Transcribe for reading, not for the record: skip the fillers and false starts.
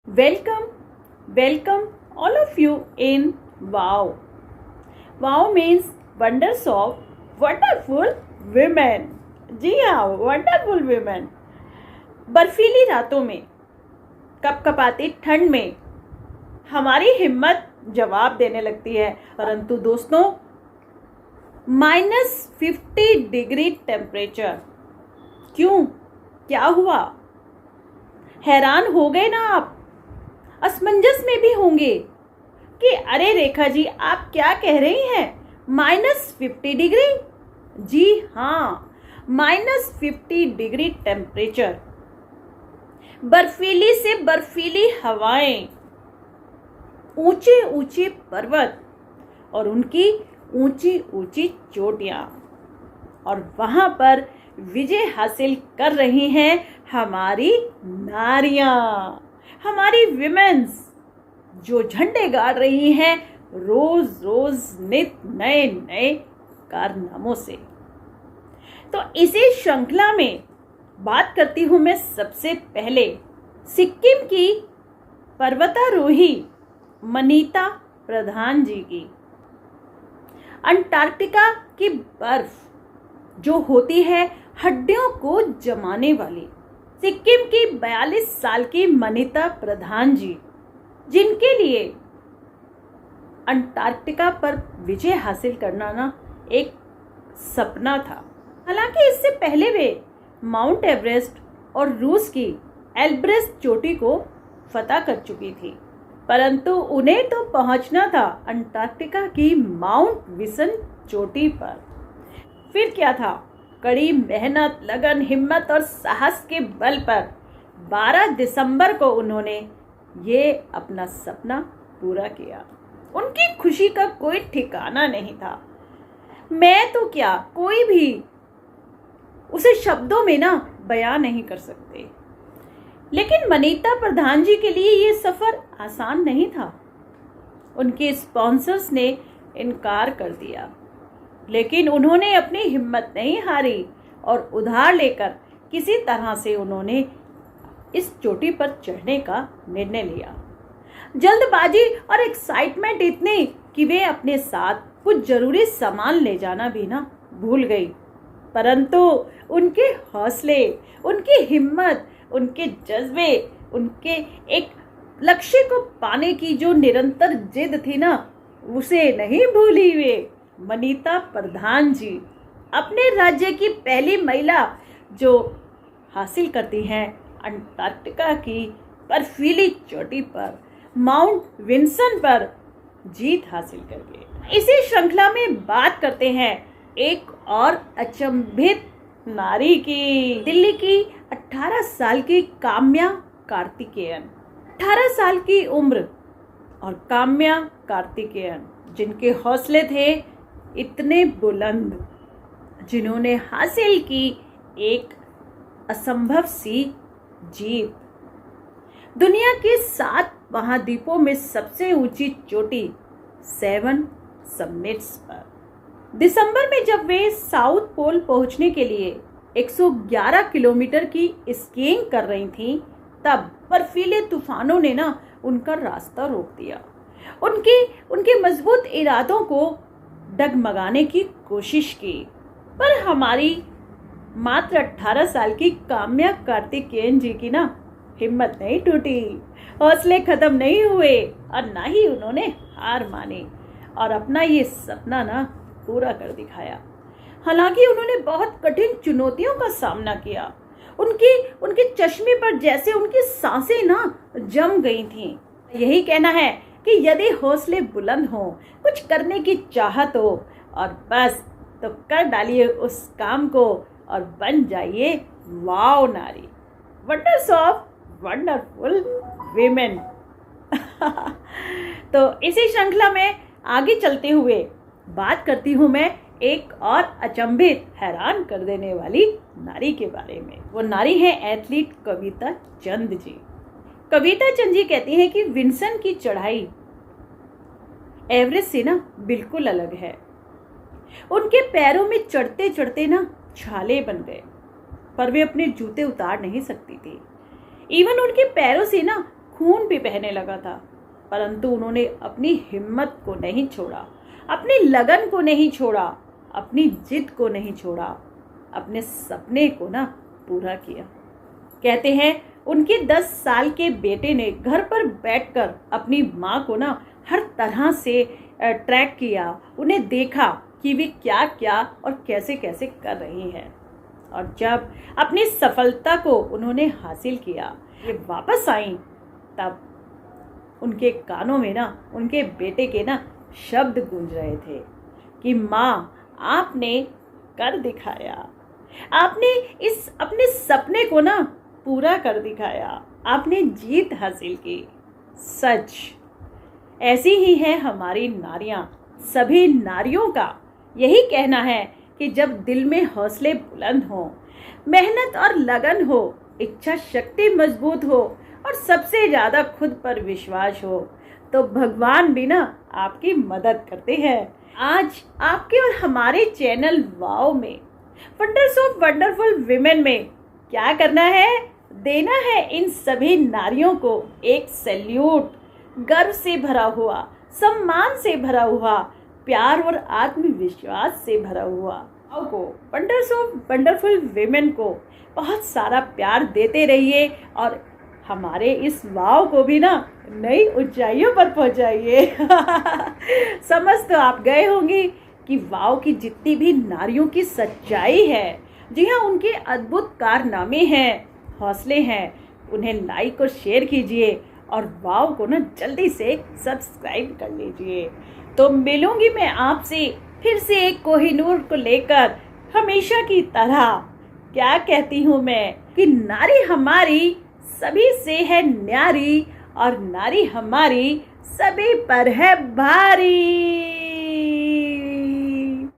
Welcome, welcome all of you in WOW. WOW means wonders of wonderful women. जी हाँ, wonderful women. बर्फीली रातों में, कपकपाती ठंड में हमारी हिम्मत जवाब देने लगती है, परंतु दोस्तों -50 डिग्री टेम्परेचर, क्यों, क्या हुआ? हैरान हो गए ना आप? असमंजस में भी होंगे कि अरे रेखा जी आप क्या कह रही हैं, -50 डिग्री? जी हाँ, -50 डिग्री टेम्परेचर, बर्फीली से बर्फीली हवाएं, ऊंचे ऊंचे पर्वत और उनकी ऊंची ऊंची चोटियां, और वहां पर विजय हासिल कर रही हैं हमारी नारियां, हमारी विमेन्स, जो झंडे गाड़ रही हैं रोज रोज नित नए नए कारनामों से। तो इसी श्रृंखला में बात करती हूं मैं सबसे पहले सिक्किम की पर्वतारोही मनीता प्रधान जी की। अंटार्कटिका की बर्फ जो होती है हड्डियों को जमाने वाली, सिक्किम की 42 साल की मनीता प्रधान जी, जिनके लिए अंटार्कटिका पर विजय हासिल करना ना एक सपना था। हालांकि इससे पहले वे माउंट एवरेस्ट और रूस की एल्ब्रेस चोटी को फतह कर चुकी थी, परंतु उन्हें तो पहुंचना था अंटार्कटिका की माउंट विसन चोटी पर। फिर क्या था, कड़ी मेहनत, लगन, हिम्मत और साहस के बल पर 12 दिसंबर को उन्होंने ये अपना सपना पूरा किया। उनकी खुशी का कोई ठिकाना नहीं था। मैं तो क्या, कोई भी उसे शब्दों में ना बयां नहीं कर सकते। लेकिन मनीता प्रधान जी के लिए ये सफर आसान नहीं था। उनके स्पॉन्सर्स ने इनकार कर दिया, लेकिन उन्होंने अपनी हिम्मत नहीं हारी और उधार लेकर किसी तरह से उन्होंने इस चोटी पर चढ़ने का निर्णय लिया। जल्दबाजी और एक्साइटमेंट इतनी कि वे अपने साथ कुछ जरूरी सामान ले जाना भी ना भूल गई, परंतु उनके हौसले, उनकी हिम्मत, उनके जज्बे, उनके एक लक्ष्य को पाने की जो निरंतर जिद थी ना, उसे नहीं भूली वे मनीता प्रधान जी, अपने राज्य की पहली महिला जो हासिल करती हैं अंटार्कटिका की बर्फीली चोटी पर, माउंट विंसन पर जीत हासिल करके। इसी श्रृंखला में बात करते हैं एक और अचंभित नारी की, दिल्ली की 18 साल की काम्या कार्तिकेयन। 18 साल की उम्र और काम्या कार्तिकेयन, जिनके हौसले थे इतने बुलंद, जिन्होंने हासिल की एक असंभव सी जीत, दुनिया के 7 महाद्वीपों में सबसे ऊंची चोटी 7 समिट्स पर। दिसंबर में जब वे साउथ पोल पहुंचने के लिए 111 किलोमीटर की स्कीइंग कर रही थीं, तब बर्फीले तूफानों ने ना उनका रास्ता रोक दिया। उनके मजबूत इरादों को डगमगाने की कोशिश की, पर हमारी मात्र 18 साल की काम्या कार्तिकेयन जी की ना हिम्मत नहीं टूटी, हौसले खत्म नहीं हुए और ना ही उन्होंने हार मानी और अपना ये सपना ना पूरा कर दिखाया। हालांकि उन्होंने बहुत कठिन चुनौतियों का सामना किया। उनके चश्मे पर जैसे उनकी सांसें ना जम गई थीं। यही कहना है कि यदि हौसले बुलंद हों, कुछ करने की चाहत हो और बस, तो कर डालिए उस काम को और बन जाइए वाव नारी, वंडर्स ऑफ वंडरफुल वीमेन। तो इसी श्रृंखला में आगे चलते हुए बात करती हूँ मैं एक और अचंभित, हैरान कर देने वाली नारी के बारे में। वो नारी है एथलीट कविता चंद जी। कविता चंद जी कहती हैं कि विंसन की चढ़ाई एवरेस्ट से ना बिल्कुल अलग है। उनके पैरों में चढ़ते चढ़ते ना छाले बन गए, पर वे अपने जूते उतार नहीं सकती थी। इवन उनके पैरों से ना खून भी बहने लगा था, परंतु उन्होंने अपनी हिम्मत को नहीं छोड़ा, अपनी लगन को नहीं छोड़ा, अपनी जिद को नहीं छोड़ा, अपने सपने को ना पूरा किया। कहते हैं उनके 10 साल के बेटे ने घर पर बैठकर अपनी माँ को ना हर तरह से ट्रैक किया, उन्हें देखा कि वे क्या क्या और कैसे कैसे कर रही हैं। और जब अपनी सफलता को उन्होंने हासिल किया, ये वापस आई, तब उनके कानों में ना उनके बेटे के ना शब्द गूंज रहे थे कि माँ, आपने कर दिखाया, आपने इस अपने सपने को ना पूरा कर दिखाया, आपने जीत हासिल की। सच ऐसी ही है हमारी नारियां। सभी नारियों का यही कहना है कि जब दिल में हौसले बुलंद हो, मेहनत और लगन हो, इच्छा शक्ति मजबूत हो और सबसे ज़्यादा खुद पर विश्वास हो, तो भगवान भी ना आपकी मदद करते हैं। आज आपके और हमारे चैनल वाओ में वंडर्स ऑफ वंडरफुल विमेन में क्या करना है? देना है इन सभी नारियों को एक सैल्यूट, गर्व से भरा हुआ, सम्मान से भरा हुआ, प्यार और आत्मविश्वास से भरा हुआ। को वंडर्स ऑफ वंडरफुल विमेन को बहुत सारा प्यार देते रहिए और हमारे इस वाव को भी ना नई ऊंचाइयों पर पहुंचाइए। समझ तो आप गए होंगे कि वाव की जितनी भी नारियों की सच्चाई है, जी हाँ, उनके अद्भुत कारनामे हैं, हौसले हैं, उन्हें लाइक और शेयर कीजिए और वाव को ना जल्दी से सब्सक्राइब कर लीजिए। तो मिलूंगी मैं आपसे फिर से एक कोहिनूर को लेकर, हमेशा की तरह। क्या कहती हूँ मैं कि नारी हमारी सभी से है न्यारी और नारी हमारी सभी पर है भारी।